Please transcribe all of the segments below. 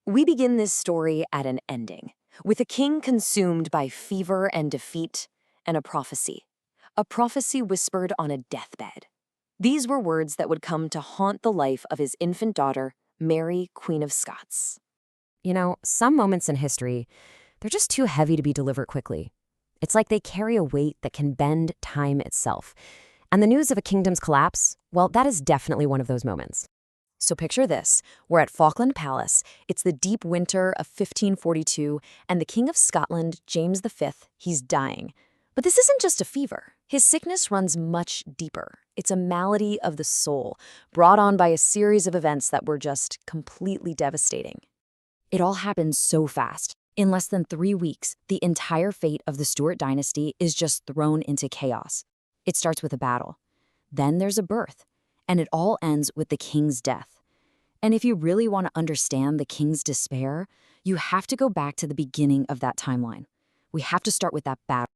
We begin this story at an ending, with a king consumed by fever and defeat, and a prophecy whispered on a deathbed. These were words that would come to haunt the life of his infant daughter, Mary, Queen of Scots. You know, some moments in history, they're just too heavy to be delivered quickly. It's like they carry a weight that can bend time itself. And the news of a kingdom's collapse, well, that is definitely one of those moments. So picture this. We're at Falkland Palace. It's the deep winter of 1542, and the King of Scotland, James V, he's dying. But this isn't just a fever. His sickness runs much deeper. It's a malady of the soul, brought on by a series of events that were just completely devastating. It all happened so fast. In less than 3 weeks, the entire fate of the Stuart dynasty is just thrown into chaos. It starts with a battle. Then there's a birth. And it all ends with the king's death. And if you really want to understand the king's despair, you have to go back to the beginning of that timeline. We have to start with that battle.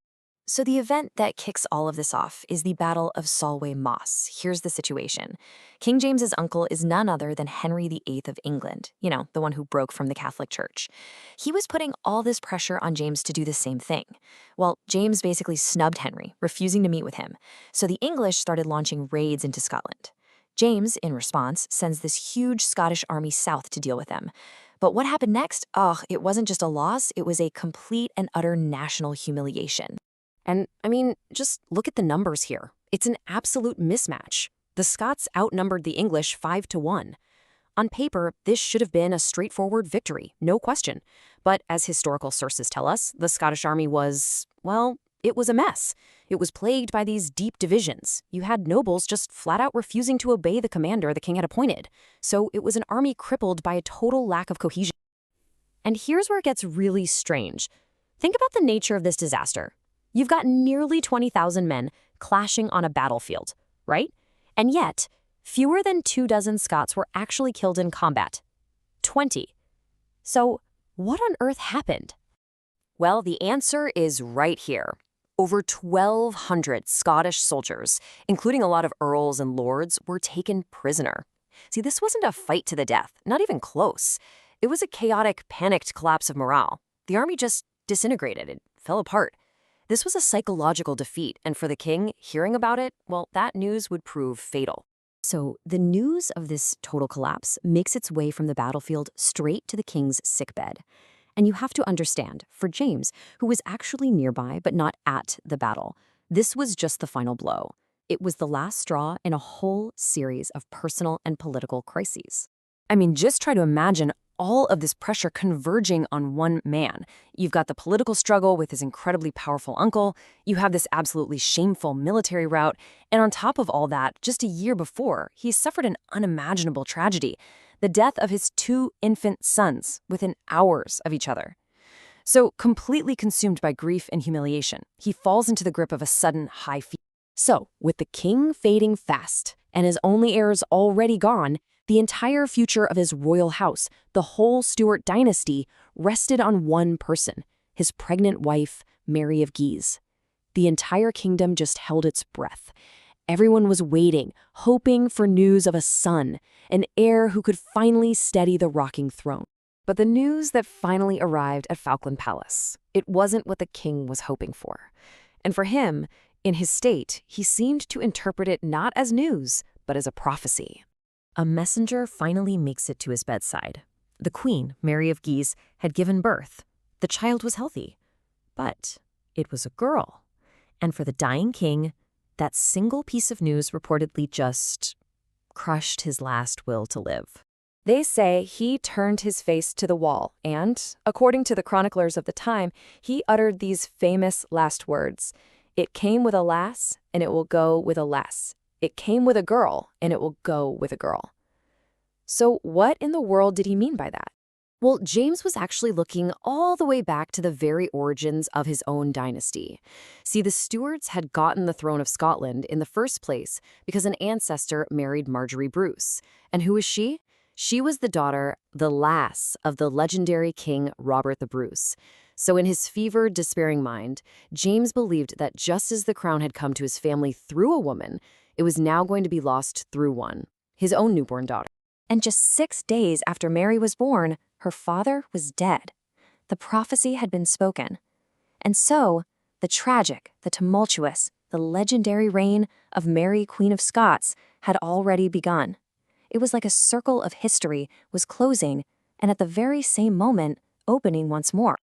So the event that kicks all of this off is the Battle of Solway Moss. Here's the situation. King James's uncle is none other than Henry VIII of England, the one who broke from the Catholic Church. He was putting all this pressure on James to do the same thing. Well, James basically snubbed Henry, refusing to meet with him. So the English started launching raids into Scotland. James, in response, sends this huge Scottish army south to deal with them. But what happened next? It wasn't just a loss, it was a complete and utter national humiliation. And, just look at the numbers here. It's an absolute mismatch. The Scots outnumbered the English 5-1. On paper, this should have been a straightforward victory, no question. But as historical sources tell us, the Scottish army was, it was a mess. It was plagued by these deep divisions. You had nobles just flat out refusing to obey the commander the king had appointed. So it was an army crippled by a total lack of cohesion. And here's where it gets really strange. Think about the nature of this disaster. You've got nearly 20,000 men clashing on a battlefield, right? And yet, fewer than 24 Scots were actually killed in combat. 20. So, what on earth happened? Well, the answer is right here. Over 1,200 Scottish soldiers, including a lot of earls and lords, were taken prisoner. See, this wasn't a fight to the death, not even close. It was a chaotic, panicked collapse of morale. The army just disintegrated. It fell apart. This was a psychological defeat, and for the king, hearing about it, that news would prove fatal. So the news of this total collapse makes its way from the battlefield straight to the king's sickbed. And you have to understand, for James, who was actually nearby but not at the battle, this was just the final blow. It was the last straw in a whole series of personal and political crises. Just try to imagine all of this pressure converging on one man. You've got the political struggle with his incredibly powerful uncle, you have this absolutely shameful military rout, and on top of all that, just a year before, he suffered an unimaginable tragedy, the death of his 2 infant sons within hours of each other. So, completely consumed by grief and humiliation, he falls into the grip of a sudden high fever. So, with the king fading fast and his only heirs already gone, the entire future of his royal house, the whole Stuart dynasty, rested on one person, his pregnant wife, Mary of Guise. The entire kingdom just held its breath. Everyone was waiting, hoping for news of a son, an heir who could finally steady the rocking throne. But the news that finally arrived at Falkland Palace, it wasn't what the king was hoping for. And for him, in his state, he seemed to interpret it not as news, but as a prophecy. A messenger finally makes it to his bedside. The queen, Mary of Guise, had given birth. The child was healthy. But it was a girl. And for the dying king, that single piece of news reportedly just crushed his last will to live. They say he turned his face to the wall and, according to the chroniclers of the time, he uttered these famous last words. "It came with a lass, and it will go with a lass. It came with a girl, and it will go with a girl." So what in the world did he mean by that? Well, James was actually looking all the way back to the very origins of his own dynasty. See, the Stuarts had gotten the throne of Scotland in the first place because an ancestor married Marjorie Bruce. And who was she? She was the daughter, the lass, of the legendary King Robert the Bruce. So in his fevered, despairing mind, James believed that just as the crown had come to his family through a woman, it was now going to be lost through one, his own newborn daughter. And just 6 days after Mary was born, Her father was dead. The prophecy had been spoken. And so, the tragic, the tumultuous, the legendary reign of Mary, Queen of Scots had already begun. It was like a circle of history was closing and at the very same moment opening once more.